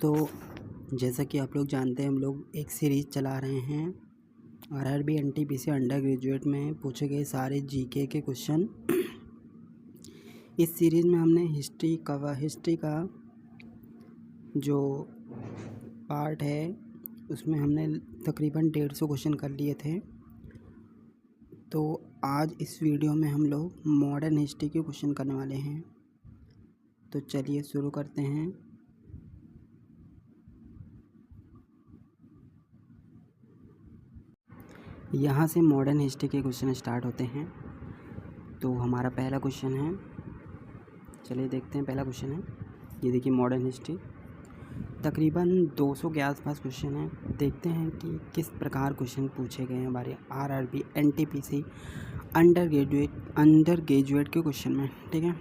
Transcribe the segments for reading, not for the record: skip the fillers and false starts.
तो जैसा कि आप लोग जानते हैं, हम लोग एक सीरीज़ चला रहे हैं आरआरबी एनटीपीसी अंडर ग्रेजुएट में पूछे गए सारे जीके के क्वेश्चन। इस सीरीज़ में हमने हिस्ट्री का जो पार्ट है उसमें हमने तकरीबन 150 क्वेश्चन कर लिए थे। तो आज इस वीडियो में हम लोग मॉडर्न हिस्ट्री के क्वेश्चन करने वाले हैं। तो चलिए शुरू करते हैं। यहाँ से मॉडर्न हिस्ट्री के क्वेश्चन स्टार्ट होते हैं। तो हमारा पहला क्वेश्चन है, चलिए देखते हैं। पहला क्वेश्चन है, ये देखिए मॉडर्न हिस्ट्री, तकरीबन 200 के आसपास क्वेश्चन है। देखते हैं कि किस प्रकार क्वेश्चन पूछे गए हैं हमारे आरआरबी एनटीपीसी अंडर ग्रेजुएट के क्वेश्चन में। ठीक है।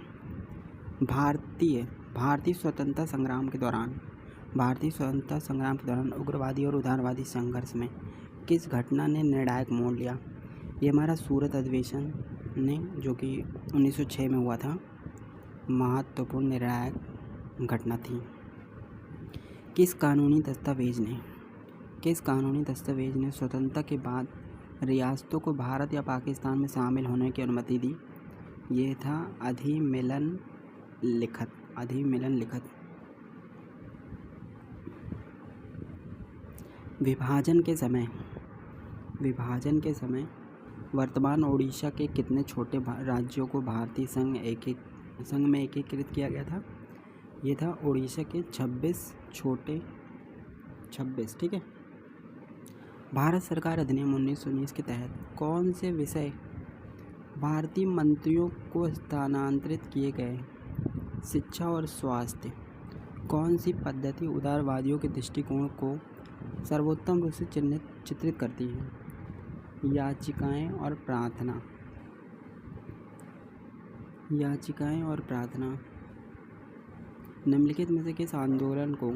भारतीय स्वतंत्रता संग्राम के दौरान उग्रवादी और उदारवादी संघर्ष में किस घटना ने निर्णायक मोड़ लिया? ये हमारा सूरत अधिवेशन ने, जो कि 1906 में हुआ था, महत्वपूर्ण निर्णायक घटना थी। किस कानूनी दस्तावेज ने स्वतंत्रता के बाद रियासतों को भारत या पाकिस्तान में शामिल होने की अनुमति दी? ये था अधिमेलन लिखत। विभाजन के समय वर्तमान ओडिशा के कितने छोटे राज्यों को भारतीय संघ में एकीकृत किया गया था? ये था ओडिशा के 26। ठीक है। भारत सरकार अधिनियम 1919 के तहत कौन से विषय भारतीय मंत्रियों को स्थानांतरित किए गए? शिक्षा और स्वास्थ्य। कौन सी पद्धति उदारवादियों के दृष्टिकोण को सर्वोत्तम रूप से चित्रित करती है? याचिकाएं और प्रार्थना। निम्नलिखित में से किस आंदोलन को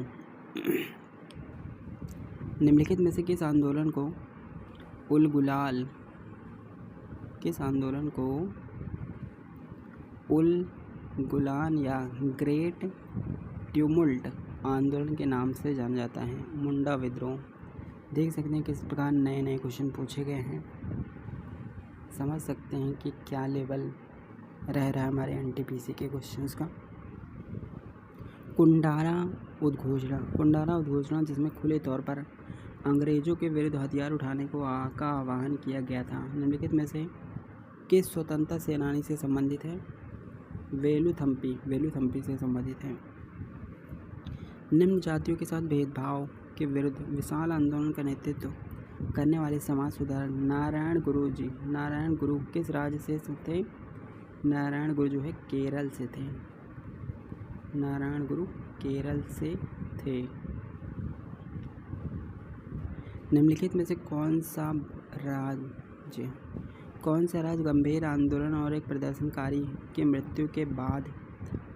उल गुलान या ग्रेट ट्यूमुल्ट आंदोलन के नाम से जाना जाता है? मुंडा विद्रोह। देख सकते हैं किस प्रकार नए नए क्वेश्चन पूछे गए हैं। समझ सकते हैं कि क्या लेवल रह रहा है हमारे एनटीपीसी के क्वेश्चंस का। कुंडारा उद्घोषणा, जिसमें खुले तौर पर अंग्रेजों के विरुद्ध हथियार उठाने का आह्वान किया गया था, निम्नलिखित में से किस स्वतंत्रता सेनानी से संबंधित है? वेलुथम्पी से संबंधित है। निम्न जातियों के साथ भेदभाव के विरुद्ध विशाल आंदोलन का नेतृत्व करने वाले समाज सुधारक नारायण गुरु किस राज्य से थे? नारायण गुरु जो है केरल से थे। निम्नलिखित में से कौन सा राज्य गंभीर आंदोलन और एक प्रदर्शनकारी की मृत्यु के बाद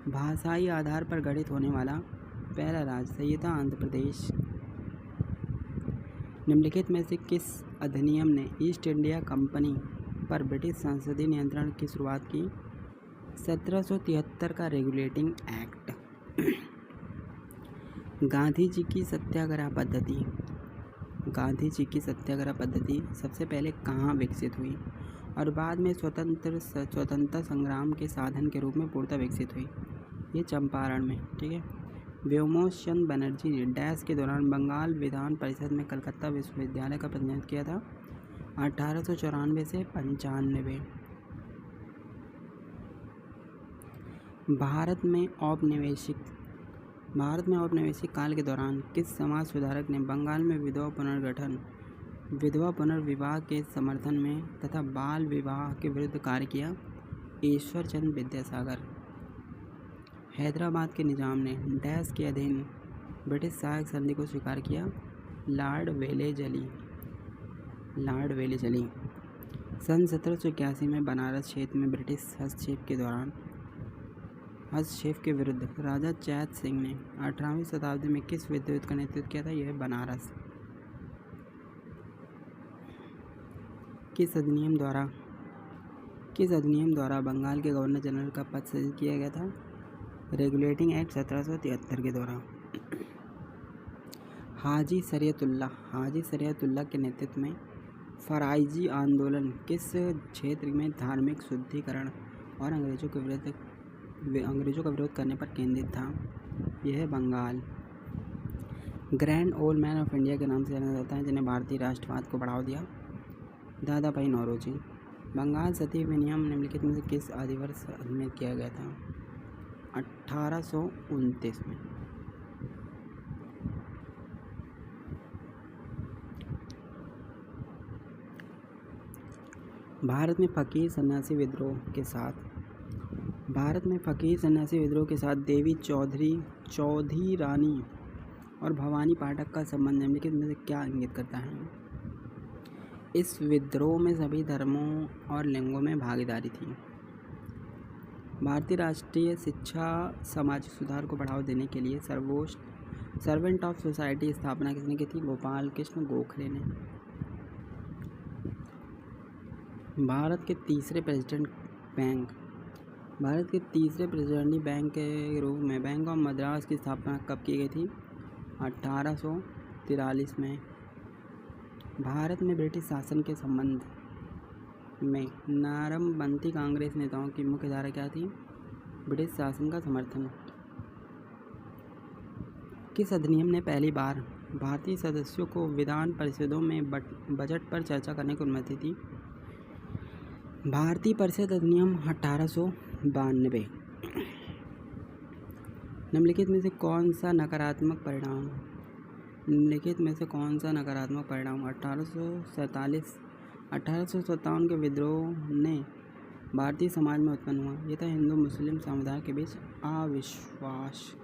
भाषाई आधार पर गठित होने वाला पहला राज्य था? ये था आंध्र प्रदेश। निम्नलिखित में से किस अधिनियम ने ईस्ट इंडिया कंपनी पर ब्रिटिश संसदीय नियंत्रण की शुरुआत की? 1773 का रेगुलेटिंग एक्ट। गांधी जी की सत्याग्रह पद्धति सबसे पहले कहाँ विकसित हुई और बाद में स्वतंत्रता संग्राम के साधन के रूप में पूर्णतः विकसित हुई? ये चंपारण में। ठीक है। व्योमोश चंद्र बनर्जी डैश के दौरान बंगाल विधान परिषद में कलकत्ता विश्वविद्यालय का प्रतिनिधित्व किया था? 1894 से 95। भारत में औपनिवेशिक काल के दौरान किस समाज सुधारक ने बंगाल में विधवा पुनर्विवाह के समर्थन में तथा बाल विवाह के विरुद्ध कार्य किया? ईश्वर चंद्र विद्यासागर। हैदराबाद के निजाम ने डैश के अधीन ब्रिटिश सहायक संधि को स्वीकार किया? Lord Wellesley. सन 1781 में बनारस क्षेत्र में ब्रिटिश हस्तक्षेप के विरुद्ध राजा चैत सिंह ने 18वीं शताब्दी में किस विद्रोह का नेतृत्व किया था? यह बनारस। किस अधिनियम द्वारा बंगाल के गवर्नर जनरल का पद सृजित किया गया था? रेगुलेटिंग एक्ट 1773 के द्वारा। हाजी शरीयतुल्लाह के नेतृत्व में फ़राइज़ी आंदोलन किस क्षेत्र में धार्मिक शुद्धिकरण और अंग्रेज़ों का विरोध करने पर केंद्रित था? यह है Bengal. Grand old man of India के नाम से जाना जाता है जिन्हें भारतीय राष्ट्रवाद को बढ़ावा दिया? दादा भाई नौरोजी। बंगाल सती विनियम निम्नलिखित में से किस अधिवर्ष में किया गया था? 1829 में। भारत में फ़कीर सन्यासी विद्रोह के साथ देवी चौधरी रानी और भवानी पाठक का संबंध निम्नलिखित में से क्या इंगित करता है? इस विद्रोह में सभी धर्मों और लिंगों में भागीदारी थी। भारतीय राष्ट्रीय शिक्षा सामाजिक सुधार को बढ़ावा देने के लिए सर्वेंट ऑफ सोसाइटी की स्थापना किसने की थी? गोपाल कृष्ण गोखले ने। भारत के तीसरे प्रेसिडेंट बैंक के रूप में बैंक ऑफ मद्रास की स्थापना कब की गई थी? 1843 में। भारत में ब्रिटिश शासन के संबंध में नरमपंथी कांग्रेस नेताओं की मुख्य धारा क्या थी? ब्रिटिश शासन का समर्थन। किस अधिनियम ने पहली बार भारतीय सदस्यों को विधान परिषदों में बजट पर चर्चा करने की अनुमति दी? भारतीय परिषद अधिनियम 1892। निम्नलिखित में से कौन सा नकारात्मक परिणाम 1857 के विद्रोह ने भारतीय समाज में उत्पन्न हुआ? यह था हिंदू मुस्लिम समुदाय के बीच अविश्वास।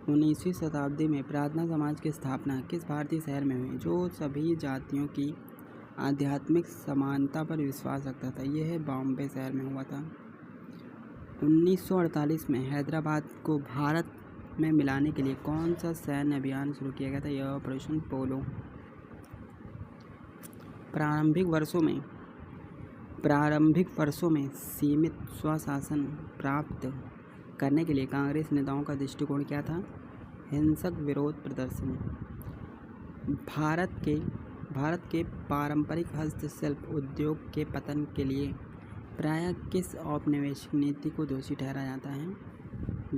19वीं शताब्दी में प्रार्थना समाज की स्थापना किस भारतीय शहर में हुई जो सभी जातियों की आध्यात्मिक समानता पर विश्वास रखता था? यह बॉम्बे शहर में हुआ था। 1948 में हैदराबाद को भारत में मिलाने के लिए कौन सा सैन्य अभियान शुरू किया गया था? यह ऑपरेशन पोलो। प्रारंभिक वर्षों में सीमित स्वशासन प्राप्त करने के लिए कांग्रेस नेताओं का दृष्टिकोण क्या था? हिंसक विरोध प्रदर्शन। भारत के पारंपरिक हस्तशिल्प उद्योग के पतन के लिए प्रायः किस औपनिवेशिक नीति को दोषी ठहराया जाता है?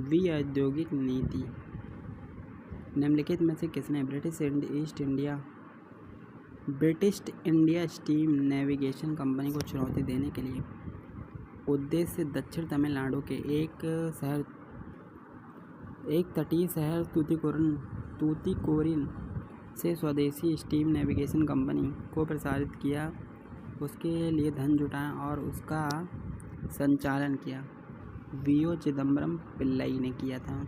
विऔद्योगिक नीति। निम्नलिखित में से किसने British India steam navigation company को चुनौती देने के लिए उद्देश्य दक्षिण तमिलनाडु के एक तटीय शहर तूतीकोरिन से स्वदेशी स्टीम नेविगेशन कंपनी को प्रसारित किया, उसके लिए धन जुटाया और उसका संचालन किया? वीओ चिदम्बरम पिल्लई ने किया था।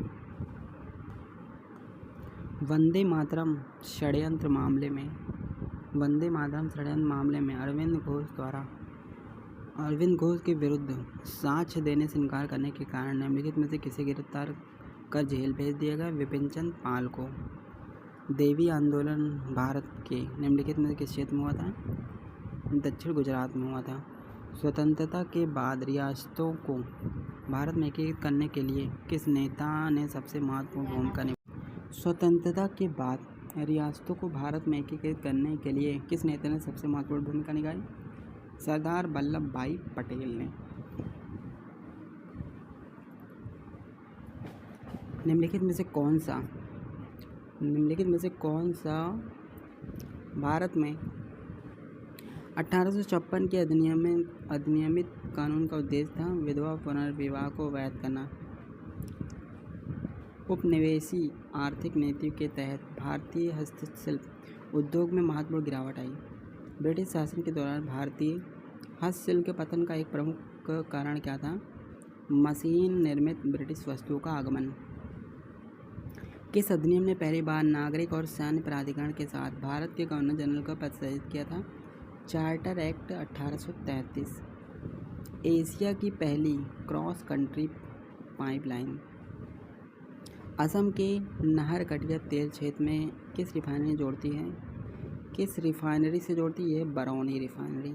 वंदे मातरम षड्यंत्र मामले में अरविंद घोष के विरुद्ध साक्ष्य देने से इनकार करने के कारण निम्नलिखित में से किसे गिरफ्तार कर जेल भेज दिया गया? विपिन चंद्र पाल को। देवी आंदोलन भारत के निम्नलिखित में से किस क्षेत्र में हुआ था? दक्षिण गुजरात में हुआ था। स्वतंत्रता के बाद रियासतों को भारत में एकीकृत करने के लिए किस नेता ने सबसे महत्वपूर्ण भूमिका निभाई? सरदार वल्लभ भाई पटेल ने। निम्नलिखित में से कौन सा भारत में 1856 के अधिनियमित कानून का उद्देश्य था? विधवा पुनर्विवाह को वैध करना। उपनिवेशी आर्थिक नीति के तहत भारतीय हस्तशिल्प उद्योग में महत्वपूर्ण गिरावट आई। ब्रिटिश शासन के दौरान भारतीय हस्तशिल्प के पतन का एक प्रमुख कारण क्या था? मशीन निर्मित ब्रिटिश वस्तुओं का आगमन। किस अधिनियम ने पहली बार नागरिक और सैन्य प्राधिकरण के साथ भारत के गवर्नर जनरल का प्रतिनिधित्व किया था? Charter act 1833। एशिया की पहली क्रॉस कंट्री पाइपलाइन असम के नाहरकटिया तेल क्षेत्र में किस रिफाइनरी से जोड़ती है? Barauni refinery.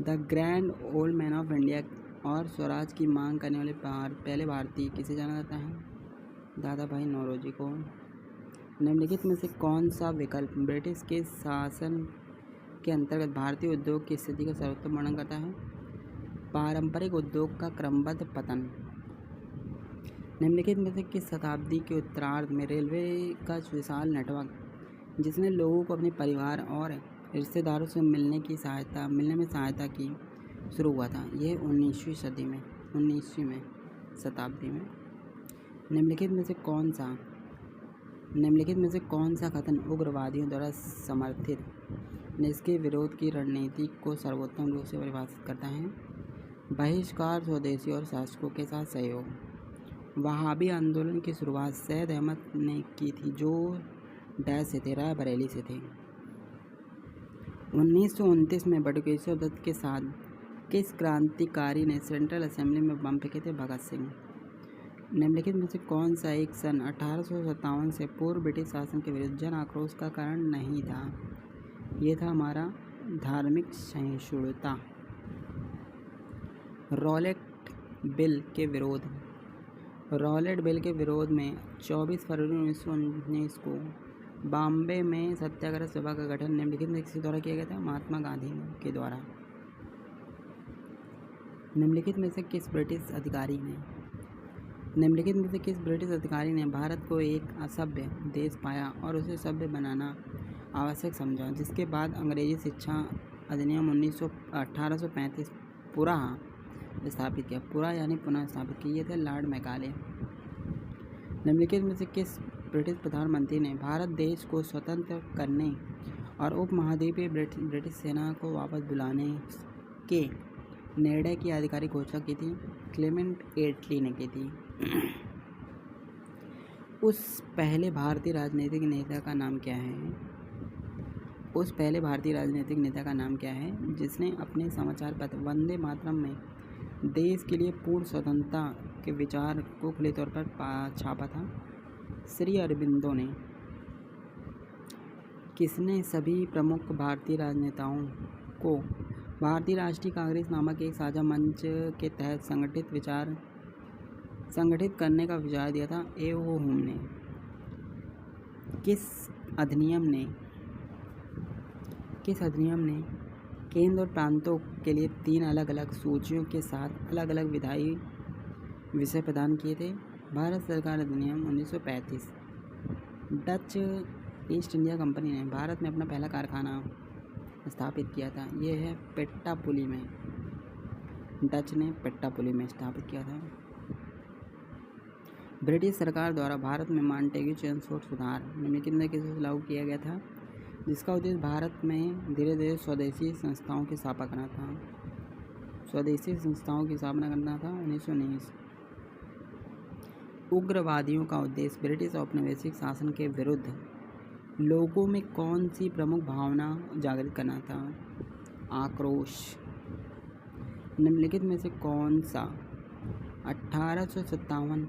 The grand old man of India और स्वराज की मांग करने वाले पहले भारतीय किसे जाना जाता है? दादा भाई नौरोजी को। निम्नलिखित में से कौन सा विकल्प ब्रिटिश के शासन के अंतर्गत भारतीय उद्योग की स्थिति का सर्वोत्तम वर्णन करता है? पारंपरिक उद्योग का क्रमबद्ध पतन। निम्नलिखित में से किस शताब्दी के उत्तरार्ध में रेलवे का विशाल नेटवर्क, जिसने लोगों को अपने परिवार और रिश्तेदारों से मिलने में सहायता की, शुरू हुआ था? यह 19वीं शताब्दी में। निम्नलिखित में से कौन सा कथन उग्रवादियों द्वारा समर्थित निष्क्रिय विरोध की रणनीति को सर्वोत्तम रूप से परिभाषित करता है? बहिष्कार, स्वदेशी और शासकों के साथ सहयोग। वहाबी आंदोलन की शुरुआत सैयद अहमद ने की थी, जो डैश से थे, रायबरेली से थे। 1929 में बटुकेश्वर दत्त के साथ किस क्रांतिकारी ने सेंट्रल असेंबली में बम फेंके थे? भगत सिंह। निम्नलिखित में से कौन सा एक सन 1857 से पूर्व ब्रिटिश शासन के विरुद्ध जन आक्रोश का कारण नहीं था? ये था हमारा धार्मिक सहिष्णुता। रॉलेट बिल के विरोध में 24 फरवरी 1919 को बॉम्बे में सत्याग्रह सभा का गठन निम्नलिखित में किसके द्वारा किया गया था? महात्मा गांधी के द्वारा। निम्नलिखित में से किस ब्रिटिश अधिकारी ने भारत को एक असभ्य देश पाया और उसे सभ्य बनाना आवश्यक समझा, जिसके बाद अंग्रेजी शिक्षा अधिनियम 1835 पुनः स्थापित किया? ये थे लॉर्ड मैकाले। निम्नलिखित में से किस ब्रिटिश प्रधानमंत्री ने भारत देश को स्वतंत्र करने और उपमहाद्वीपीय ब्रिटिश सेना को वापस बुलाने के निर्णय की आधिकारिक घोषणा की थी? क्लेमेंट एटली ने की थी। उस पहले भारतीय राजनीतिक नेता का नाम क्या है जिसने अपने समाचार पत्र वंदे मातरम में देश के लिए पूर्ण स्वतंत्रता के विचार को खुले तौर पर छापा था? श्री अरबिंदो ने। किसने सभी प्रमुख भारतीय राजनेताओं को भारतीय राष्ट्रीय कांग्रेस नामक एक साझा मंच के तहत संगठित करने का विचार दिया था? ए.ओ. हुम ने। किस अधिनियम ने केंद्र और प्रांतों के लिए 3 अलग अलग सूचियों के साथ अलग अलग विधायी विषय प्रदान किए थे? भारत सरकार अधिनियम 1935। डच ईस्ट इंडिया कंपनी ने भारत में अपना पहला कारखाना स्थापित किया था? यह है पेट्टापुली में। डच ने पेट्टापुली में स्थापित किया था। ब्रिटिश सरकार द्वारा भारत में मॉन्टेग्यू चेम्सफोर्ड सुधार निम्नलिखित में किसे लागू किया गया था, जिसका उद्देश्य भारत में धीरे धीरे स्वदेशी संस्थाओं की स्थापना करना था? 1919। उग्रवादियों का उद्देश्य ब्रिटिश औपनिवेशिक शासन के विरुद्ध लोगों में कौन सी प्रमुख भावना जागृत करना था? आक्रोश। निम्नलिखित में से कौन सा 1857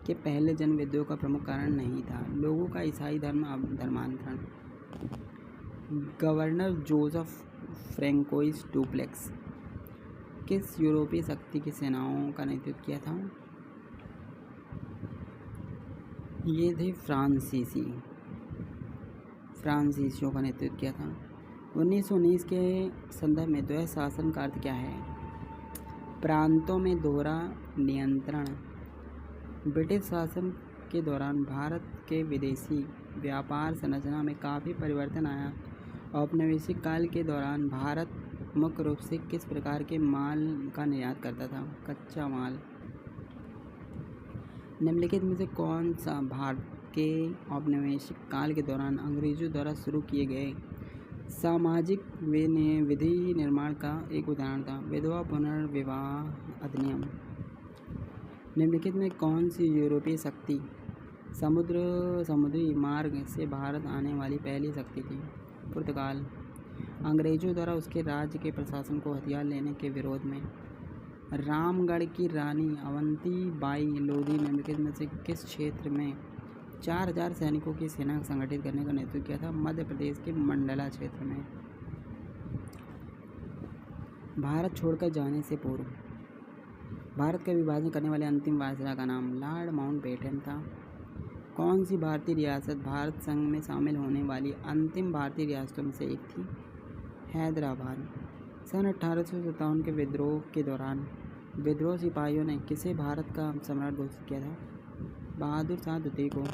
के पहले जन विद्रोह का प्रमुख कारण नहीं था? लोगों का ईसाई धर्मांतरण। गवर्नर जोसेफ फ्रैंकोइस डुप्लेक्स किस यूरोपीय शक्ति की सेनाओं का नेतृत्व किया था? ये थे फ्रांसीसियों का नेतृत्व किया था। 1919 के संदर्भ में द्वैध शासन का अर्थ क्या है? प्रांतों में दोहरा नियंत्रण। ब्रिटिश शासन के दौरान भारत के विदेशी व्यापार संरचना में काफ़ी परिवर्तन आया। औपनिवेशिक काल के दौरान भारत मुख्य रूप से किस प्रकार के माल का निर्यात करता था? कच्चा माल। निम्नलिखित में से कौन सा भारत के औपनिवेशिक काल के दौरान अंग्रेजों द्वारा शुरू किए गए सामाजिक विधि निर्माण का एक उदाहरण था? विधवा पुनर्विवाह अधिनियम। निम्नलिखित में कौन सी यूरोपीय शक्ति समुद्री मार्ग से भारत आने वाली पहली शक्ति थी? पुर्तगाल। अंग्रेजों द्वारा उसके राज्य के प्रशासन को हथियार लेने के विरोध में रामगढ़ की रानी अवंती बाई लोधी निम्नलिखित में से किस क्षेत्र में 4000 सैनिकों की सेना संगठित करने का नेतृत्व किया था? मध्य प्रदेश के मंडला क्षेत्र में। भारत छोड़कर जाने से पूर्व भारत का विभाजन करने वाले अंतिम वायसराय का नाम लॉर्ड माउंटबेटन था। कौन सी भारतीय रियासत भारत संघ में शामिल होने वाली अंतिम भारतीय रियासतों में से एक थी? हैदराबाद। सन 1857 के विद्रोह के दौरान विद्रोह सिपाहियों ने किसे भारत का सम्राट घोषित किया था? बहादुर शाह द्वितीय को।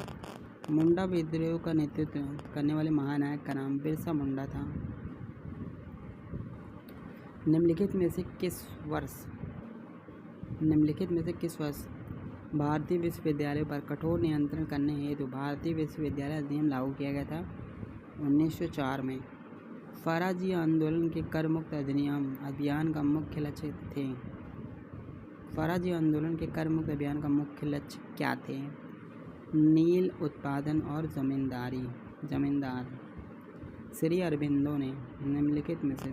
मुंडा विद्रोह का नेतृत्व करने वाले महानायक का नाम बिरसा मुंडा था। निम्नलिखित में से किस वर्ष भारतीय विश्वविद्यालयों पर कठोर नियंत्रण करने हेतु भारतीय विश्वविद्यालय अधिनियम लागू किया गया था? 1904 में। फराजी आंदोलन के कर मुक्त अधिनियम अभियान का मुख्य लक्ष्य थे? फराजी आंदोलन के कर मुक्त अभियान का मुख्य लक्ष्य क्या थे? नील उत्पादन और जमींदार। श्री अरबिंदो निम्नलिखित में से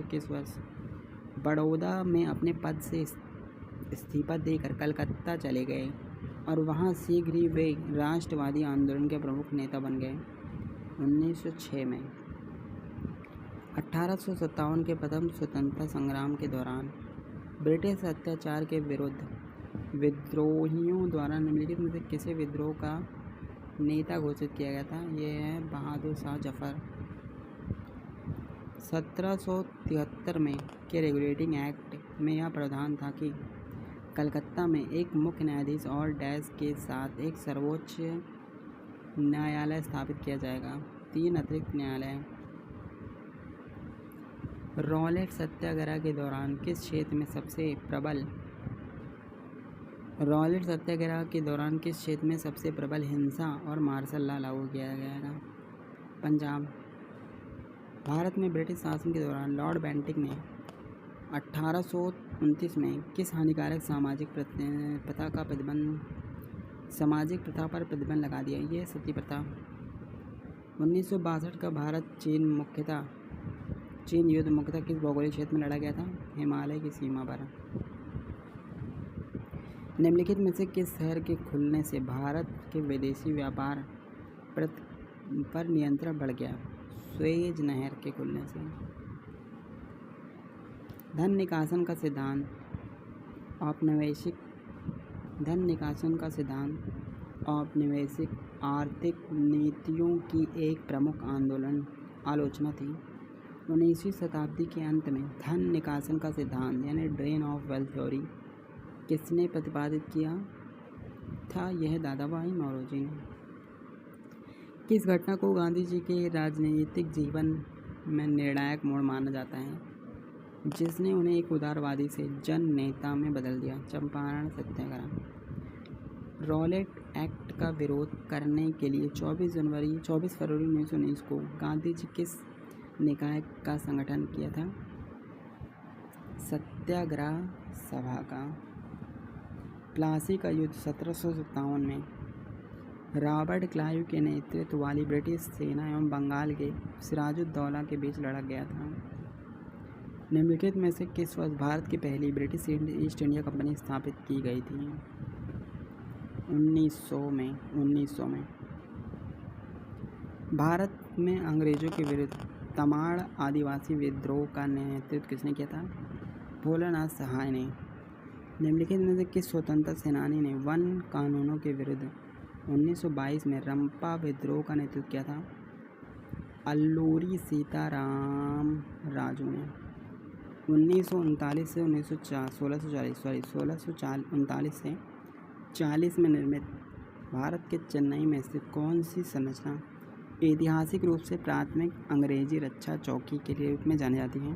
किस वर्ष बड़ौदा में अपने पद से इस्तीफा देकर कलकत्ता चले गए और वहां शीघ्र ही वे राष्ट्रवादी आंदोलन के प्रमुख नेता बन गए? 1906 में। 1857 के प्रथम स्वतंत्रता संग्राम के दौरान ब्रिटिश अत्याचार के विरुद्ध विद्रोहियों द्वारा निम्नलिखित में से किसे विद्रोह का नेता घोषित किया गया था? यह है बहादुर शाह जफर। 1773 में के रेगुलेटिंग एक्ट में यह प्रावधान था कि कलकत्ता में एक मुख्य न्यायाधीश और डैश के साथ एक सर्वोच्च न्यायालय स्थापित किया जाएगा। 3 अतिरिक्त न्यायालय। रॉलेट सत्याग्रह के दौरान किस क्षेत्र में सबसे प्रबल हिंसा और मार्शल लॉ लागू किया गया था? पंजाब। भारत में ब्रिटिश शासन के दौरान लॉर्ड बेंटिक ने 1829 में किस हानिकारक सामाजिक प्रथा पर प्रतिबंध लगा दिया? ये सती प्रथा। 1962 का भारत चीन युद्ध मुख्यतः किस भौगोलिक क्षेत्र में लड़ा गया था? हिमालय की सीमा पर। निम्नलिखित में से किस शहर के खुलने से भारत के विदेशी व्यापार पर नियंत्रण बढ़ गया? सुएज नहर के खुलने से। धन निकासन का सिद्धांत औपनिवेशिक आर्थिक नीतियों की एक प्रमुख आलोचना थी। 19वीं शताब्दी के अंत में धन निकासन का सिद्धांत यानी ड्रेन ऑफ वेल्थ थ्योरी किसने प्रतिपादित किया था? यह दादाभाई नौरोजी ने। किस घटना को गांधी जी के राजनीतिक जीवन में निर्णायक मोड़ माना जाता है, जिसने उन्हें एक उदारवादी से जन नेता में बदल दिया? चंपारण सत्याग्रह। रॉलेट एक्ट का विरोध करने के लिए 24 फरवरी 1919 को गांधी जी किस निकाय का संगठन किया था? सत्याग्रह सभा का। प्लासी का युद्ध 1757 में रॉबर्ट क्लाइव के नेतृत्व वाली ब्रिटिश सेना एवं बंगाल के सिराजुद्दौला के बीच लड़ा गया था। निम्नलिखित में से किस वर्ष भारत की पहली ब्रिटिश ईस्ट इंडिया कंपनी स्थापित की गई थी? 1900 में। भारत में अंग्रेजों के विरुद्ध तमाड़ आदिवासी विद्रोह का नेतृत्व किसने किया था? भोलानाथ सहाय ने। निम्नलिखित में से किस स्वतंत्रता सेनानी ने वन कानूनों के विरुद्ध 1922 में रंपा विद्रोह का नेतृत्व किया था? अल्लूरी सीताराम राजू ने। 1939 से 1639 से 40 में निर्मित भारत के चेन्नई में स्थित कौन सी संरचना ऐतिहासिक रूप से प्राथमिक अंग्रेजी रक्षा चौकी के रूप में जानी जाती है?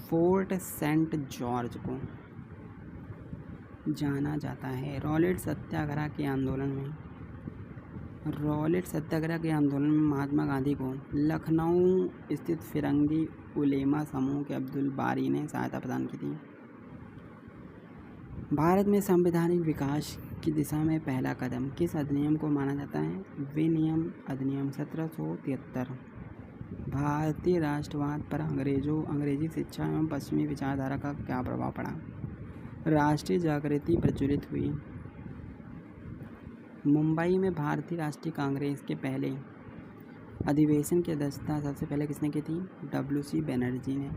फोर्ट सेंट जॉर्ज को जाना जाता है। रॉलेट सत्याग्रह के आंदोलन में महात्मा गांधी को लखनऊ स्थित फिरंगी उलेमा समूह के अब्दुल बारी ने सहायता प्रदान की थी। भारत में संवैधानिक विकास की दिशा में पहला कदम किस अधिनियम को माना जाता है? विनियम अधिनियम 1773। भारतीय राष्ट्रवाद पर अंग्रेजी शिक्षा एवं पश्चिमी विचारधारा का क्या प्रभाव पड़ा? राष्ट्रीय जागृति प्रज्वलित हुई। मुंबई में भारतीय राष्ट्रीय कांग्रेस के पहले अधिवेशन की अध्यक्षता सबसे पहले किसने की थी? WC बनर्जी ने।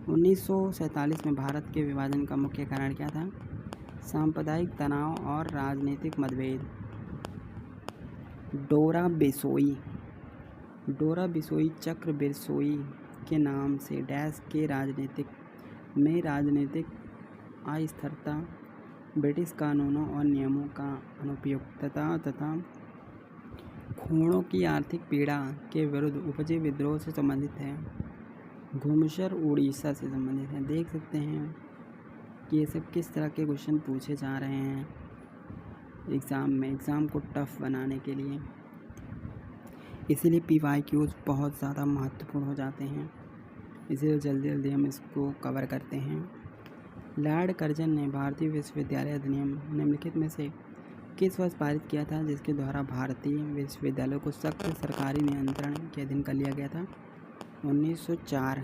1947 में भारत के विभाजन का मुख्य कारण क्या था? सांप्रदायिक तनाव और राजनीतिक मतभेद। डोरा बिसोई चक्र बिरसोई के नाम से डैश के राजनीतिक अस्थिरता, ब्रिटिश कानूनों और नियमों का अनुपयुक्तता तथा खूणों की आर्थिक पीड़ा के विरुद्ध उपजे विद्रोह से संबंधित है। घुमशर उड़ीसा से संबंधित है। देख सकते हैं कि ये सब किस तरह के क्वेश्चन पूछे जा रहे हैं एग्ज़ाम को टफ बनाने के लिए। इसीलिए PYQs बहुत ज़्यादा महत्वपूर्ण हो जाते हैं, इसीलिए जल्दी हम इसको कवर करते हैं। लॉर्ड कर्जन ने भारतीय विश्वविद्यालय अधिनियम निम्नलिखित में से किस वर्ष पारित किया था, जिसके द्वारा भारतीय विश्वविद्यालयों को सख्त सरकारी नियंत्रण के अधीन कर लिया गया था? 1904।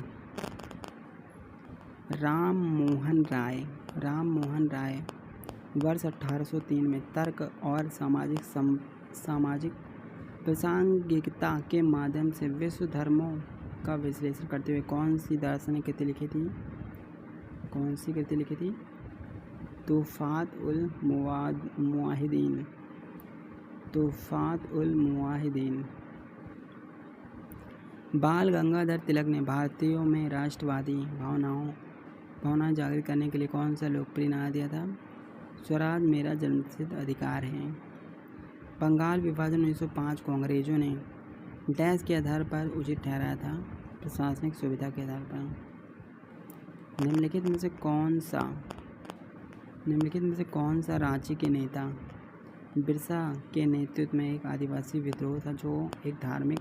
राम मोहन राय वर्ष 1803 में तर्क और सामाजिक प्रासंगिकता के माध्यम से विश्व धर्मों का विश्लेषण करते हुए कौन सी दार्शनिक कृति लिखी थी? तुफ़ात उल मुवाहिदीन। बाल गंगाधर तिलक ने भारतीयों में राष्ट्रवादी भावनाएं जागृत करने के लिए कौन सा लोकप्रिय नारा दिया था? स्वराज मेरा जन्मसिद्ध अधिकार है। बंगाल विभाजन 1905 को अंग्रेजों ने डैश के आधार पर उचित ठहराया था? प्रशासनिक सुविधा के आधार पर। निम्नलिखित में से कौन सा रांची के नेता बिरसा के नेतृत्व में एक आदिवासी विद्रोह था जो एक धार्मिक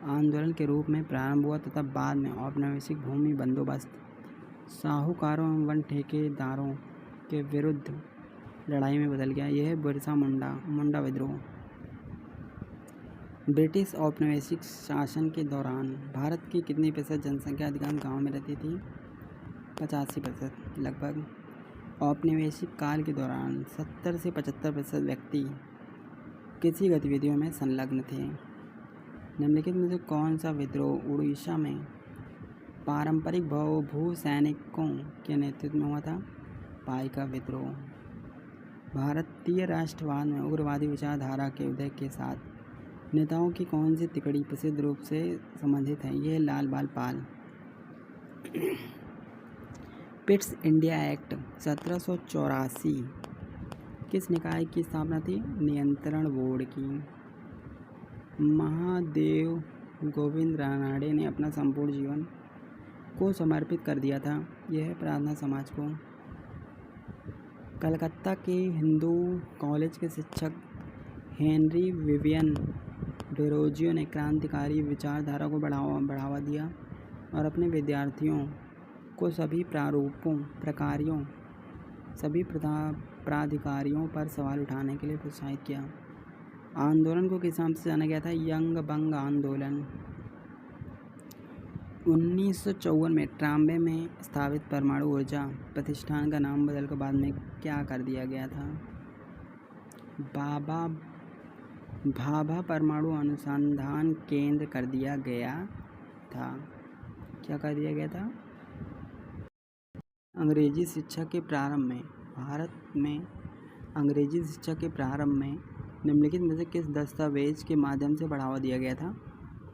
आंदोलन के रूप में प्रारंभ हुआ तथा बाद में औपनिवेशिक भूमि बंदोबस्त, साहूकारों एवं वन ठेकेदारों के विरुद्ध लड़ाई में बदल गया? यह बिरसा मुंडा विद्रोह। ब्रिटिश औपनिवेशिक शासन के दौरान भारत की कितनी प्रतिशत जनसंख्या अधिकांश गाँव में रहती थी? 85% लगभग। औपनिवेशिक काल के दौरान 70 से 75% व्यक्ति किसी गतिविधियों में संलग्न थे? निम्नलिखित में से कौन सा विद्रोह उड़ीसा में पारंपरिक भूसैनिकों के नेतृत्व में हुआ था? पाइका विद्रोह। भारतीय राष्ट्रवाद में उग्रवादी विचारधारा के उदय के साथ नेताओं की कौन सी तिकड़ी प्रसिद्ध रूप से संबंधित है? यह लाल बाल पाल। पिट्स इंडिया एक्ट 1784 किस निकाय की स्थापना थी? नियंत्रण बोर्ड की। महादेव गोविंद रानडे ने अपना संपूर्ण जीवन को समर्पित कर दिया था? यह प्रार्थना समाज को। कलकत्ता के हिंदू कॉलेज के शिक्षक हेनरी विवियन डेरोजियो ने क्रांतिकारी विचारधारा को बढ़ावा दिया और अपने विद्यार्थियों को सभी प्राधिकारियों पर सवाल उठाने के लिए प्रोत्साहित किया। आंदोलन को किस नाम से जाना गया था? यंग बंग आंदोलन। 1954 में ट्राम्बे में स्थापित परमाणु ऊर्जा प्रतिष्ठान का नाम बदलकर बाद में क्या कर दिया गया था? भाभा परमाणु अनुसंधान केंद्र कर दिया गया था। क्या कर दिया गया था? अंग्रेजी शिक्षा के प्रारंभ में भारत में अंग्रेजी शिक्षा के प्रारंभ में निम्नलिखित में से किस दस्तावेज के माध्यम से बढ़ावा दिया गया था?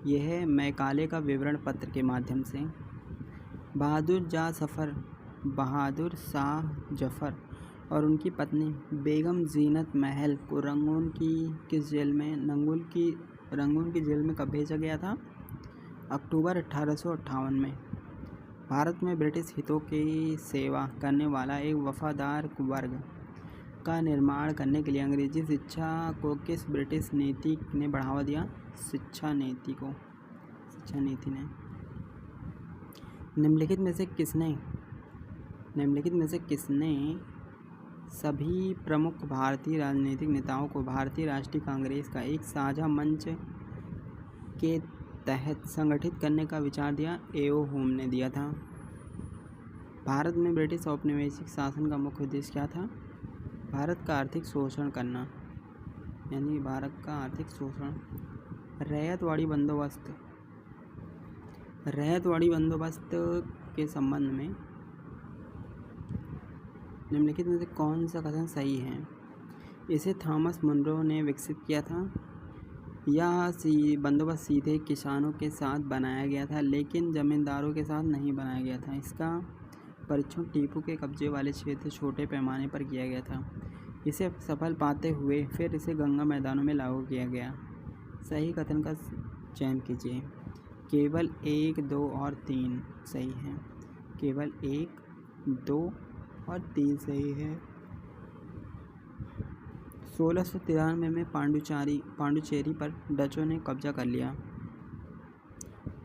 यह मैकाले का विवरण पत्र के माध्यम से। बहादुर शाह जफर और उनकी पत्नी बेगम जीनत महल को रंगून की जेल में कब भेजा गया था? अक्टूबर 1858 में। भारत में ब्रिटिश हितों की सेवा करने वाला एक वफादार वर्ग का निर्माण करने के लिए अंग्रेजी शिक्षा को किस ब्रिटिश नीति ने बढ़ावा दिया? शिक्षा नीति ने। निम्नलिखित में से किसने सभी प्रमुख भारतीय राजनीतिक नेताओं को भारतीय राष्ट्रीय कांग्रेस का एक साझा मंच के तहत संगठित करने का विचार दिया? A.O. होम ने दिया था। भारत में ब्रिटिश औपनिवेशिक शासन का मुख्य उद्देश्य क्या था? भारत का आर्थिक शोषण करना, यानी भारत का आर्थिक शोषण। रैयतवाड़ी बंदोबस्त के संबंध में निम्नलिखित में से कौन सा कथन सही है? इसे थॉमस मुनरो ने विकसित किया था? यह बंदोबस्त सीधे किसानों के साथ बनाया गया था, लेकिन जमींदारों के साथ नहीं बनाया गया था। इसका परीक्षण टीपू के कब्जे वाले क्षेत्र छोटे पैमाने पर किया गया था। इसे सफल पाते हुए फिर इसे गंगा मैदानों में लागू किया गया। सही कथन का चयन कीजिए। केवल 1, 2 और 3 सही है। केवल 1, 2 और 3 सही है। 1693 में पांडुचेरी पर डचों ने कब्जा कर लिया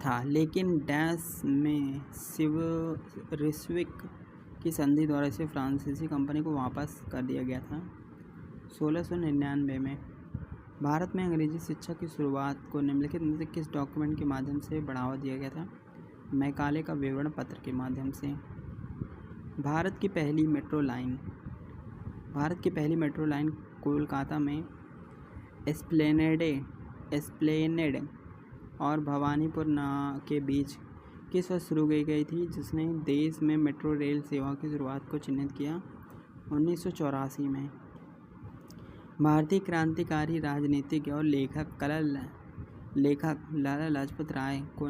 था, लेकिन डैश में रिस्विक की संधि द्वारा इसे फ्रांसीसी कंपनी को वापस कर दिया गया था। 1699 में भारत में अंग्रेजी शिक्षा की शुरुआत को निम्नलिखित में से किस डॉक्यूमेंट के माध्यम से बढ़ावा दिया गया था? मैकाले का विवरण पत्र के माध्यम से। भारत की पहली मेट्रो लाइन कोलकाता में एस्प्लेनेड और भवानीपुर के बीच किस वर्ष शुरू की गई थी, जिसने देश में मेट्रो रेल सेवा की शुरुआत को चिन्हित किया? 1984 में। भारतीय क्रांतिकारी राजनीतिज्ञ और लेखक लाला लाजपत राय को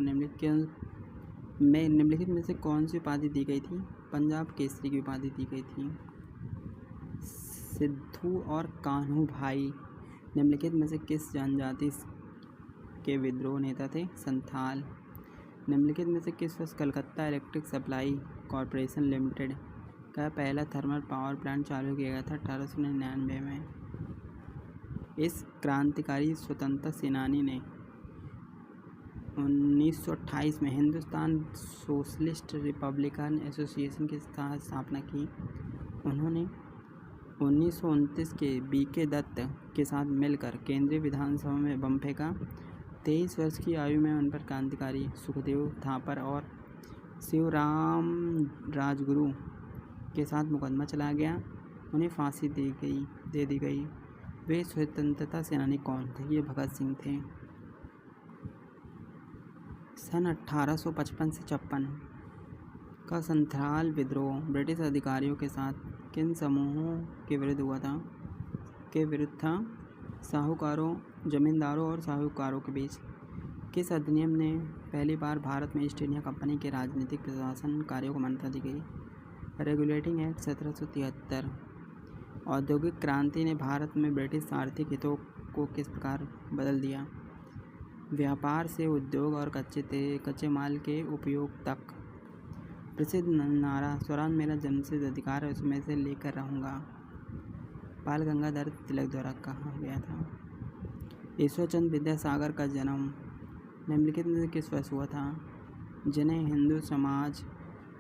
निम्नलिखित में से कौन सी उपाधि दी गई थी? पंजाब केसरी की उपाधि दी गई थी। सिद्धू और कान्हू भाई निम्नलिखित में से किस जनजाति के विद्रोह नेता थे? संथाल। निम्नलिखित में से किस वर्ष Calcutta electric supply corporation limited का पहला थर्मल पावर प्लांट चालू किया गया था? 1899 में। इस क्रांतिकारी स्वतंत्रता सेनानी ने 1928 में हिंदुस्तान सोशलिस्ट रिपब्लिकन एसोसिएशन की स्थापना की। उन्होंने 1929 के बीके दत्त के साथ मिलकर केंद्रीय विधानसभा में बम फेंका। 23 वर्ष की आयु में उन पर क्रांतिकारी सुखदेव थापर और शिवराम राजगुरु के साथ मुकदमा चलाया गया। उन्हें फांसी दे दी गई। वे स्वतंत्रता सेनानी कौन थे? ये भगत सिंह थे। सन 1855 से 56 का संथाल विद्रोह ब्रिटिश अधिकारियों के साथ किन समूहों के विरुद्ध था? साहूकारों, जमींदारों और साहूकारों के बीच। किस अधिनियम ने पहली बार भारत में ईस्ट इंडिया कंपनी के राजनीतिक प्रशासन कार्यों को मान्यता दी गई? Regulating act 1773। औद्योगिक क्रांति ने भारत में ब्रिटिश आर्थिक हितों को किस प्रकार बदल दिया? व्यापार से उद्योग और कच्चे माल के उपयोग तक। प्रसिद्ध नारा स्वराज मेरा जन्मसिद्ध अधिकार है, उसमें से लेकर रहूँगा, बाल गंगाधर तिलक द्वारा कहा गया था। ईश्वरचंद्र विद्यासागर का जन्म निम्नलिखित में से किस वर्ष हुआ था? जिन्हें हिंदू समाज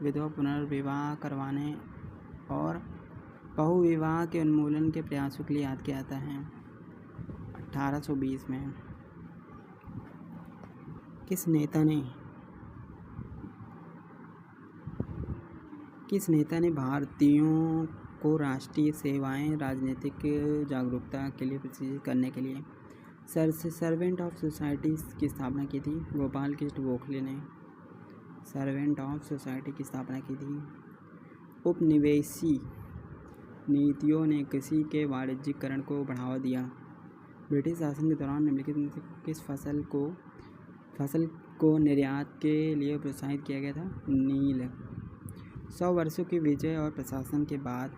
विधवा पुनर्विवाह करवाने और बहुविवाह के उन्मूलन के प्रयासों के लिए याद किया जाता है। 1820 में। किस नेता ने भारतीयों को राष्ट्रीय सेवाएं राजनीतिक जागरूकता के लिए प्रशिक्षित करने के लिए सर्वेंट ऑफ सोसाइटी की स्थापना की थी? गोपाल कृष्ण गोखले ने सर्वेंट ऑफ सोसाइटी की स्थापना की थी। उपनिवेशी नीतियों ने कृषि के वाणिज्यीकरण को बढ़ावा दिया। ब्रिटिश शासन के दौरान निम्नलिखित में से किस फसल को निर्यात के लिए प्रोत्साहित किया गया था? नील। 100 वर्षों की विजय और प्रशासन के बाद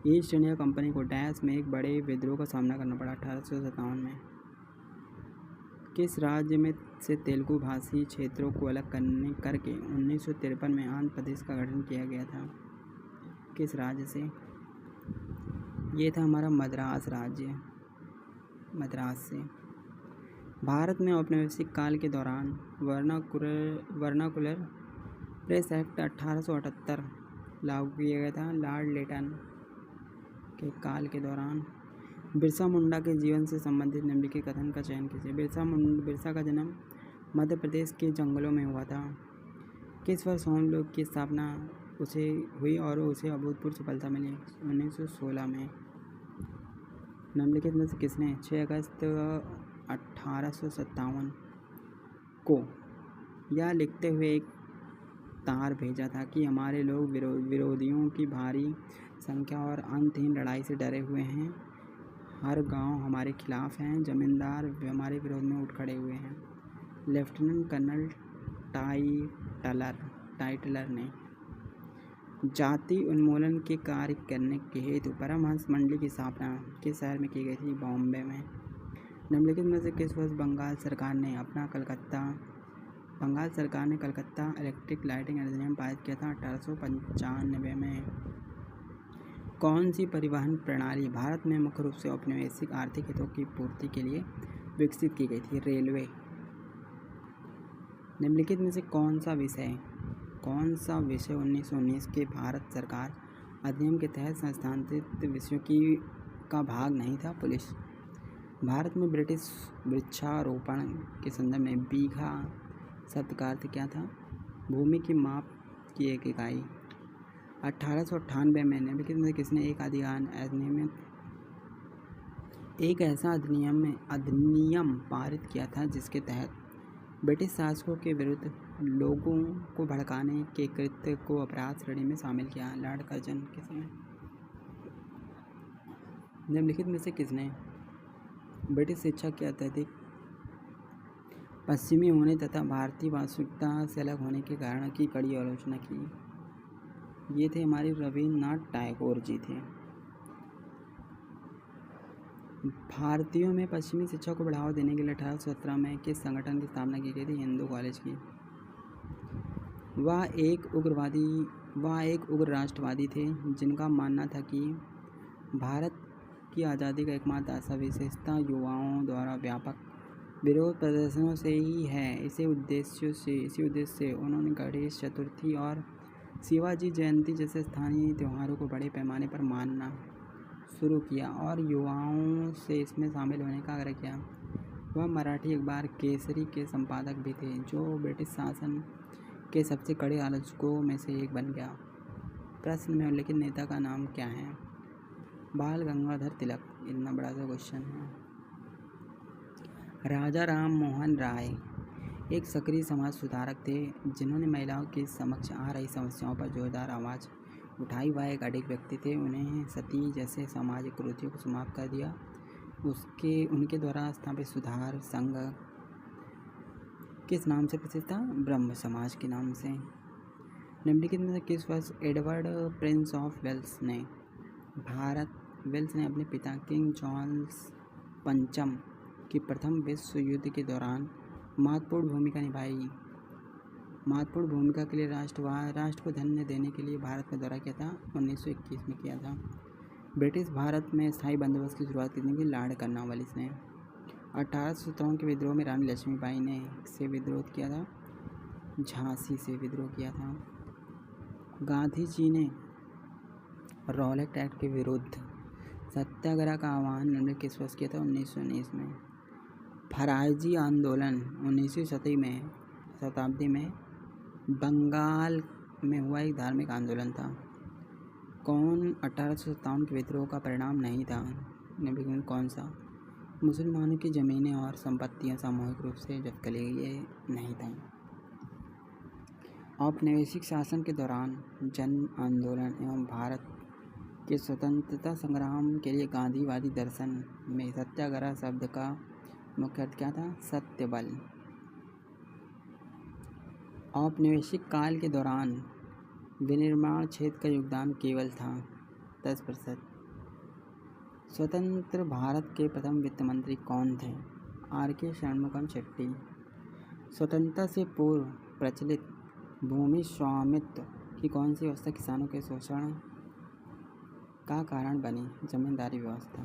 ईस्ट इंडिया कंपनी को डैश में एक बड़े विद्रोह का सामना करना पड़ा 1857 में। किस राज्य में से तेलुगु भाषी क्षेत्रों को अलग करके 1953 में आंध्र प्रदेश का गठन किया गया था? किस राज्य से? ये था हमारा मद्रास राज्य, मद्रास से। भारत में औपनिवेशिक काल के दौरान वर्नाकुलर प्रेस एक्ट 1878 लागू किया गया था। लॉर्ड लिटन के काल के दौरान। बिरसा मुंडा के जीवन से संबंधित निम्नलिखित कथन का चयन कीजिए। बिरसा का जन्म मध्य प्रदेश के जंगलों में हुआ था। किस वर्ष होम लोग की स्थापना उसे हुई और उसे अभूतपूर्व सफलता मिली? 1916 में। निम्नलिखित में से किसने 6 अगस्त 1857 को यह लिखते हुए एक तार भेजा था कि हमारे लोग विरोधियों की भारी संख्या और अंतहीन लड़ाई से डरे हुए हैं, हर गांव हमारे खिलाफ हैं, जमींदार हमारे विरोध में उठ खड़े हुए हैं। लेफ्टिनेंट कर्नल टाइटलर ने जाति उन्मूलन के कार्य करने के हेतु परमहंस मंडली की स्थापना किस शहर में की गई थी? बॉम्बे में। निम्नलिखित में से किस वर्ष बंगाल सरकार ने कलकत्ता इलेक्ट्रिक लाइटिंग अधिनियम पारित किया था? 1895 में। कौन सी परिवहन प्रणाली भारत में मुख्य रूप से औपनिवेशिक आर्थिक हितों की पूर्ति के लिए विकसित की गई थी? रेलवे। निम्नलिखित में से कौन सा विषय 1919 के भारत सरकार अधिनियम के तहत संस्थानित विषयों का भाग नहीं था? पुलिस। भारत में ब्रिटिश वृक्षारोपण के संदर्भ में बीघा शब्द का अर्थ क्या था? भूमि की माप की एक इकाई। 1898 में निम्नलिखित में किसने एक ऐसा अधिनियम पारित किया था जिसके तहत ब्रिटिश शासकों के विरुद्ध लोगों को भड़काने के कृत्य को अपराध श्रेणी में शामिल किया? Lord Curzon. किसने? निम्नलिखित में से किसने ब्रिटिश शिक्षा के अत्यधिक पश्चिमी होने तथा भारतीय वास्तविकता से अलग होने के कारण की कड़ी आलोचना की? ये थे हमारे रविन्द्रनाथ टैगोर जी थे। भारतीयों में पश्चिमी शिक्षा को बढ़ावा देने के लिए 1817 में किस संगठन की स्थापना की गई थी? हिंदू कॉलेज की। वह एक उग्र राष्ट्रवादी थे जिनका मानना था कि भारत की आज़ादी का एकमात्र आशा विशेषता युवाओं द्वारा व्यापक विरोध प्रदर्शनों से ही है। इसी उद्देश्य से उन्होंने गणेश चतुर्थी और शिवाजी जयंती जैसे स्थानीय त्योहारों को बड़े पैमाने पर मानना शुरू किया और युवाओं से इसमें शामिल होने का आग्रह किया। वह मराठी अखबार केसरी के संपादक भी थे जो ब्रिटिश शासन के सबसे कड़े आलोचकों में से एक बन गया। प्रश्न में उल्लिखित नेता का नाम क्या है? बाल गंगाधर तिलक। इतना बड़ा सा क्वेश्चन है। राजा राम मोहन राय एक सक्रिय समाज सुधारक थे जिन्होंने महिलाओं के समक्ष आ रही समस्याओं पर जोरदार आवाज़ उठाई। वह एक अडिग व्यक्ति थे। उन्हें सती जैसे सामाजिक कुरीतियों को समाप्त कर दिया। उनके द्वारा स्थापित सुधार संघ किस नाम से प्रसिद्ध था? ब्रह्म समाज के नाम से। निम्नलिखित में से किस वर्ष एडवर्ड प्रिंस ऑफ वेल्स ने अपने पिता किंग चार्ल्स पंचम की प्रथम विश्व युद्ध के दौरान महत्वपूर्ण भूमिका निभाई? महत्वपूर्ण भूमिका के लिए राष्ट्र को धन्य देने के लिए भारत का दौरा किया था? 1921 में किया था। ब्रिटिश भारत में स्थायी बंदोबस्त की शुरुआत करने की लॉर्ड कर्नवालिस ने। 1857 के विद्रोह में रानी लक्ष्मीबाई ने से विद्रोह किया था? झांसी से विद्रोह किया था। गांधी जी ने रॉलेट एक्ट के विरुद्ध सत्याग्रह का आह्वान निम्नलिखित किस वर्ष किया था? 1919 में। फराजी आंदोलन 19वीं शताब्दी में बंगाल में हुआ एक धार्मिक आंदोलन था। कौन 1857 के विद्रोह का परिणाम नहीं था? निम्नलिखित में कौन सा? मुसलमानों की ज़मीनें और संपत्तियां सामूहिक रूप से जब्त कर ली गई, ये नहीं था। औपनिवेशिक शासन के दौरान जन आंदोलन एवं भारत के स्वतंत्रता संग्राम के लिए गांधीवादी दर्शन में सत्याग्रह शब्द का मुख्य अर्थ क्या था? सत्य बल। औपनिवेशिक काल के दौरान विनिर्माण क्षेत्र का योगदान केवल था 10%। स्वतंत्र भारत के प्रथम वित्त मंत्री कौन थे? R.K. षणमुगम शेट्टी। स्वतंत्रता से पूर्व प्रचलित भूमि स्वामित्व की कौन सी व्यवस्था किसानों के शोषण का कारण बनी? जमींदारी व्यवस्था।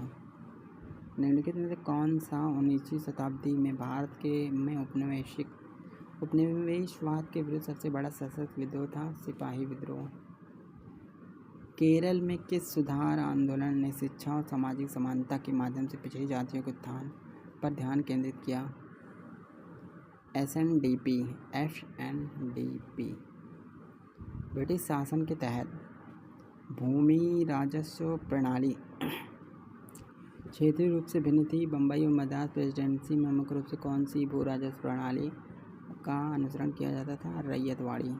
निम्नलिखित में से कौन सा 19वीं शताब्दी में भारत में उपनिवेशवाद के विरुद्ध सबसे बड़ा सशक्त विद्रोह था? सिपाही विद्रोह। केरल में किस सुधार आंदोलन ने शिक्षा और सामाजिक समानता के माध्यम से पिछड़ी जातियों के उत्थान पर ध्यान केंद्रित किया? SNDP। ब्रिटिश शासन के तहत भूमि राजस्व प्रणाली क्षेत्रीय रूप से भिन्न थी। बम्बई और मद्रास प्रेसिडेंसी में मुख्य रूप से कौन सी भू राजस्व प्रणाली का अनुसरण किया जाता था? रैयतवाड़ी।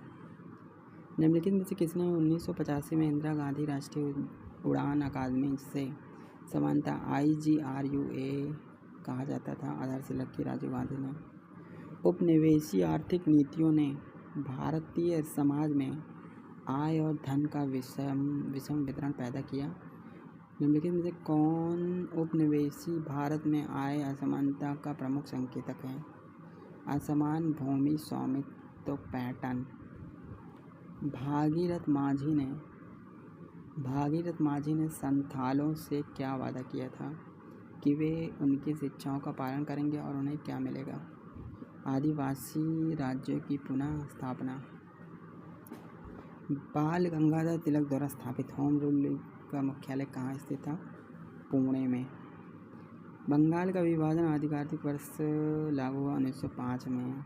निम्नलिखित में से किसने 1985 में इंदिरा गांधी राष्ट्रीय उड़ान अकादमी से समानता IGRUA कहा जाता था, आधारशिला रखी राजीव गांधी ने। उपनिवेशी आर्थिक नीतियों ने भारतीय समाज में आय और धन का विषम वितरण पैदा किया। निम्नलिखित में से कौन उपनिवेशी भारत में आय असमानता का प्रमुख संकेतक है? असमान भूमि स्वामित्व पैटर्न। भागीरथ माझी ने संथालों से क्या वादा किया था कि वे उनकी शिक्षाओं का पालन करेंगे और उन्हें क्या मिलेगा? आदिवासी राज्यों की पुनः स्थापना। बाल गंगाधर तिलक द्वारा स्थापित होम रूल लीग का मुख्यालय कहाँ स्थित था? पुणे में। बंगाल का विभाजन आधिकारिक वर्ष लागू हुआ 1905 में।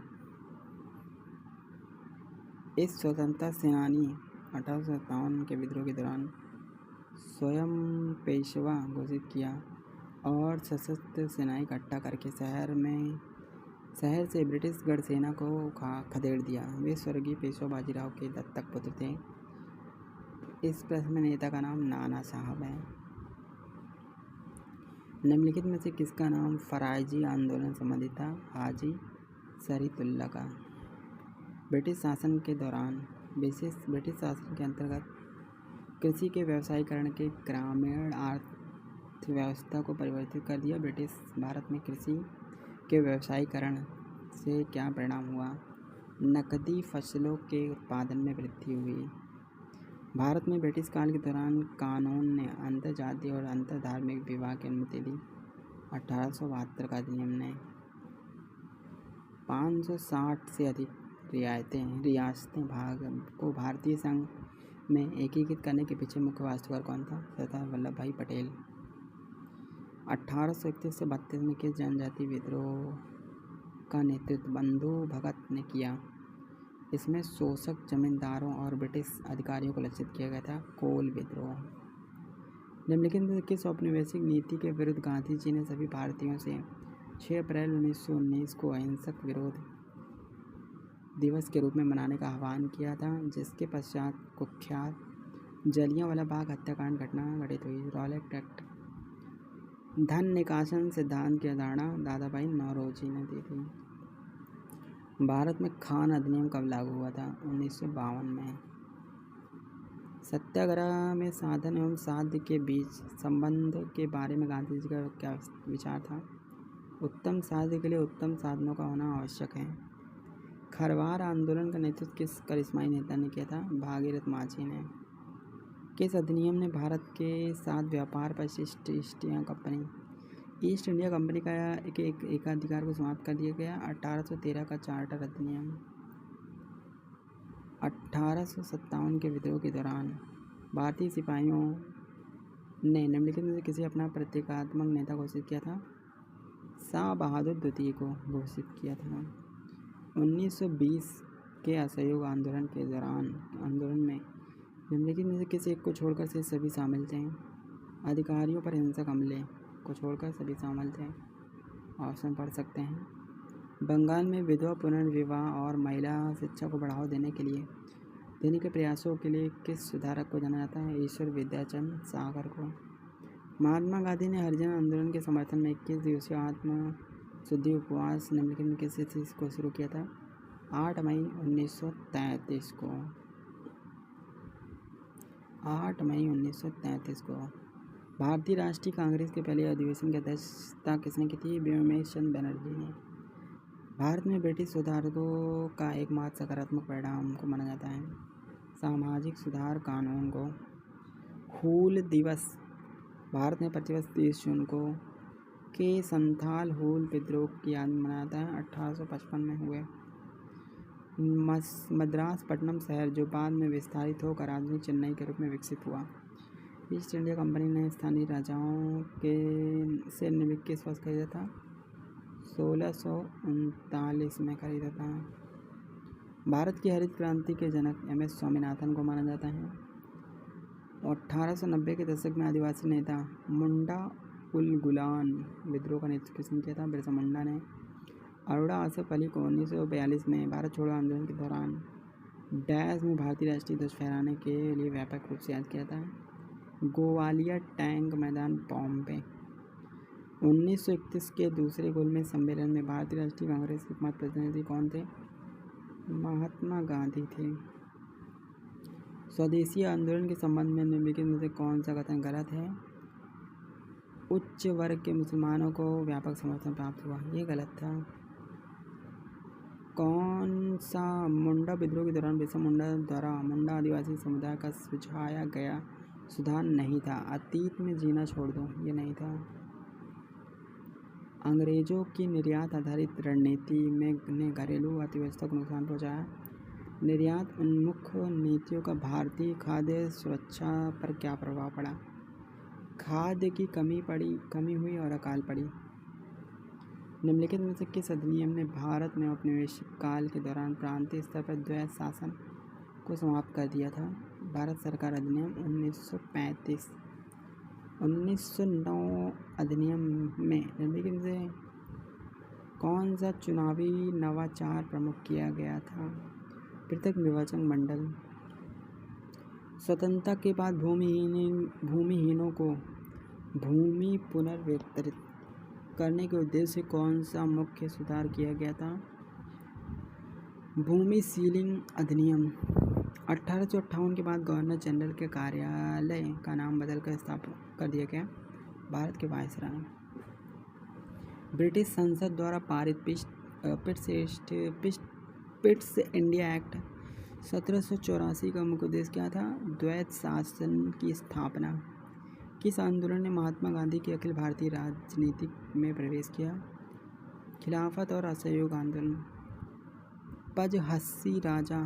इस स्वतंत्रता सेनानी 1857 के विद्रोह के दौरान स्वयं पेशवा घोषित किया और सशस्त्र सेनाएं इकट्ठा करके शहर से ब्रिटिश गढ़ सेना को खदेड़ दिया। वे स्वर्गीय पेशवा बाजीराव के दत्तक पुत्र थे। इस प्रथम नेता का नाम नाना साहब है। निम्नलिखित में से किसका नाम फराइजी आंदोलन संबंधित था? हाजी शरीफुल्लाह का। ब्रिटिश शासन के अंतर्गत कृषि के व्यवसायीकरण के ग्रामीण अर्थव्यवस्था को परिवर्तित कर दिया। ब्रिटिश भारत में कृषि के व्यवसायीकरण से क्या परिणाम हुआ? नकदी फसलों के उत्पादन में वृद्धि हुई। भारत में ब्रिटिश काल के दौरान कानून ने अंतर्जातीय और अंतर्धार्मिक विवाह की अनुमति दी। 1872 का अधिनियम ने 560 से अधिक रियासतें को भारतीय संघ में एकीकृत करने के पीछे मुख्य वास्तुकार कौन था? सरदार वल्लभ भाई पटेल। 1831 से 32 में किस जनजातीय विद्रोह का नेतृत्व बंधु भगत ने किया? इसमें शोषक जमींदारों और ब्रिटिश अधिकारियों को लक्षित किया गया था। कोल विद्रोह। निम्नलिखित में किस औपनिवेशिक नीति के विरुद्ध गांधी जी ने सभी भारतीयों से 6 अप्रैल 1919 को अहिंसक विरोध दिवस के रूप में मनाने का आह्वान किया था, जिसके पश्चात कुख्यात जलियांवाला बाग हत्याकांड घटना घटित हुई? Rowlatt act. धन निकासन सिद्धांत की अवधारणा दादा भाई नौरोजी ने दी थी। भारत में खान अधिनियम कब लागू हुआ था? 1952 में। सत्याग्रह में साधन एवं साध्य के बीच संबंध के बारे में गांधी जी का क्या विचार था? उत्तम साध्य के लिए उत्तम साधनों का होना आवश्यक है। खरवार आंदोलन का नेतृत्व किस करिश्माई नेता ने किया था? भागीरथ माझी ने। किस अधिनियम ने भारत के साथ व्यापार पर ईस्ट इंडिया कंपनी का एकाधिकार को समाप्त कर दिया गया? 1813 का चार्टर अधिनियम। 1857 के विद्रोह के दौरान भारतीय सिपाहियों ने निम्नलिखित में से किसे अपना प्रतीकात्मक नेता घोषित किया था? शाह बहादुर द्वितीय को घोषित किया था। 1920 के असहयोग आंदोलन में निम्नलिखित में से किसी एक को छोड़कर से सभी शामिल थे? अधिकारियों पर हिंसक हमले को छोड़कर सभी शामिल थे। ऑप्शन पढ़ सकते हैं। बंगाल में विधवा पुनर्विवाह और महिला शिक्षा को बढ़ावा देने के प्रयासों के लिए किस सुधारक को जाना जाता है? ईश्वर विद्याचंद सागर को। महात्मा गांधी ने हरिजन आंदोलन के समर्थन में 21 दिवसीय आत्म शुद्धि उपवास निम्नलिखित में किस तिथि को शुरू किया था? 8 मई 1933 को। 8 मई 1933 को। भारतीय राष्ट्रीय कांग्रेस के पहले अधिवेशन की अध्यक्षता किसने की थी? व्योमेश चंद्र बनर्जी ने। भारत में ब्रिटिश सुधारकों का एकमात्र सकारात्मक परिणाम को माना जाता है सामाजिक सुधार कानून को। हूल दिवस भारत में प्रतिवर्ष 30 जून को के संथाल हूल विद्रोह की याद में मनाया जाता है। 1855 में हुए। मद्रास पट्टनम शहर जो बाद में विस्तारित होकर राजधानी चेन्नई के रूप में विकसित हुआ। ईस्ट इंडिया कंपनी ने स्थानीय राजाओं से निम्नलिखित किस वर्ष खरीदा था? 1639 में खरीदा था। भारत की हरित क्रांति के जनक MS स्वामीनाथन को माना जाता है। 1890 के दशक में आदिवासी नेता मुंडा उलगुलान विद्रोह का नेतृत्व किसने किया था? बिरसा मुंडा ने। अरोड़ा आसफ अली को 1942 में भारत छोड़ो आंदोलन के दौरान डैश में भारतीय राष्ट्रीय ध्वज फहराने के लिए व्यापक रूप से याद किया था। ग्वालियर टैंक मैदान बॉम्बे। 1931 के दूसरे गोलमेज सम्मेलन में भारतीय राष्ट्रीय कांग्रेस के एकमात्र प्रतिनिधि कौन थे? महात्मा गांधी थे। स्वदेशी आंदोलन के संबंध में निम्नलिखित में से कौन सा कथन गलत है? उच्च वर्ग के मुसलमानों को व्यापक समर्थन प्राप्त हुआ, ये गलत था। कौन सा मुंडा विद्रोह के दौरान बिरसा मुंडा द्वारा मुंडा आदिवासी समुदाय का सुझाया गया सुधार नहीं था? अतीत में जीना छोड़ दो, ये नहीं था। अंग्रेजों की निर्यात आधारित रणनीति ने घरेलू अर्थव्यवस्था को नुकसान पहुंचाया। निर्यात उन्मुख नीतियों का भारतीय खाद्य सुरक्षा पर क्या प्रभाव पड़ा? खाद्य की कमी हुई और अकाल पड़ी। निम्नलिखित में से किस अधिनियम ने भारत में औपनिवेशिक काल के दौरान प्रांतीय स्तर पर द्वैध शासन को समाप्त कर दिया था? भारत सरकार अधिनियम 1935। 1909 अधिनियम में निम्नलिखित में से कौन सा चुनावी नवाचार प्रमुख किया गया था? पृथक निर्वाचन मंडल। स्वतंत्रता के बाद भूमिहीनों को भूमि पुनर्वितरित करने के उद्देश्य से कौन सा मुख्य सुधार किया गया था? भूमि सीलिंग अधिनियम। 1858 के बाद गवर्नर जनरल के कार्यालय का नाम बदलकर स्थापित कर दिया गया, भारत के वायसराय। ब्रिटिश संसद द्वारा पारित पिट्स इंडिया एक्ट 1784 का मुख्य उद्देश्य क्या था? द्वैध शासन की स्थापना। किस आंदोलन ने महात्मा गांधी की अखिल भारतीय राजनीति में प्रवेश किया? खिलाफत और असहयोग आंदोलन। पजहस्सी राजा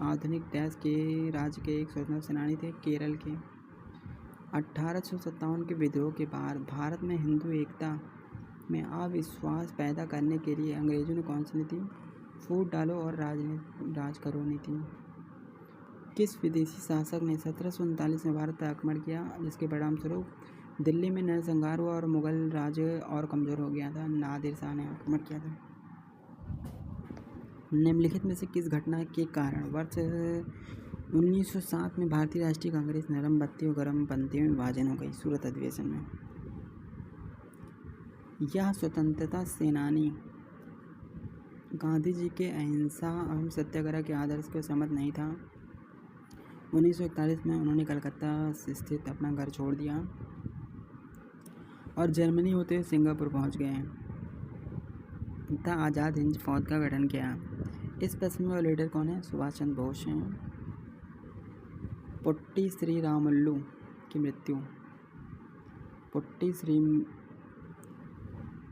आधुनिक देश के राज्य के एक स्वतंत्र सेनानी थे, केरल के। 1857 के विद्रोह के बाद भारत में हिंदू एकता में अविश्वास पैदा करने के लिए अंग्रेजों ने कौन सी नीति? फूट डालो और राज करो नीति। किस विदेशी शासक ने 1739 में भारत पर आक्रमण किया, जिसके परिणाम स्वरूप दिल्ली में नरसंहार हुआ और मुगल राज्य और कमज़ोर हो गया था? नादिर शाह ने आक्रमण किया था। निम्नलिखित में से किस घटना के कारण वर्ष 1907 में भारतीय राष्ट्रीय कांग्रेस नरम बत्ती और गर्म पंथी में विभाजन हो गई? सूरत अधिवेशन में। यह स्वतंत्रता सेनानी गांधी जी के अहिंसा एवं सत्याग्रह के आदर्श को सहमत नहीं था। 1941 में उन्होंने कलकत्ता स्थित अपना घर छोड़ दिया और जर्मनी होते हुए सिंगापुर पहुंच गए तथा आज़ाद हिंद फौज का गठन किया। इस प्रश्न में लीडर कौन है? सुभाष चंद्र बोस हैं। पोट्टी श्री रामुलु की मृत्यु।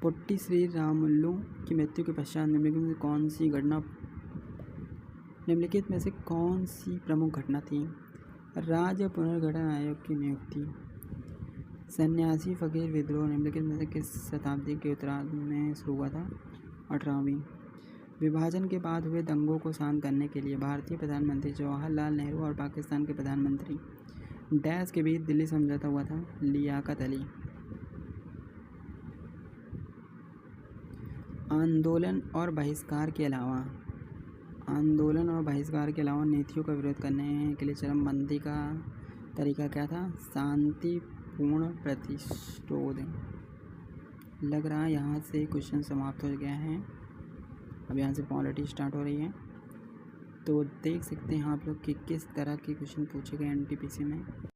पोट्टी श्री रामुलु की मृत्यु के पश्चात निम्नलिखित में से कौन सी प्रमुख घटना थी? राज्य पुनर्गठन आयोग की नियुक्ति। सन्यासी फकीर विद्रोह निम्नलिखित में से किस शताब्दी के उत्तरार्ध में शुरू हुआ था? 18वीं। विभाजन के बाद हुए दंगों को शांत करने के लिए भारतीय प्रधानमंत्री जवाहरलाल नेहरू और पाकिस्तान के प्रधानमंत्री डैश के बीच दिल्ली समझौता हुआ था? लियाकत अली। आंदोलन और बहिष्कार के अलावा नीतियों का विरोध करने के लिए चरमबंदी का तरीका क्या था? शांतिपूर्ण प्रतिरोध। लग रहा है यहाँ से क्वेश्चन समाप्त हो गया है। अब यहाँ से पॉलिटी स्टार्ट हो रही है, तो देख सकते हैं आप लोग कि किस तरह के क्वेश्चन पूछे गए एनटीपीसी में।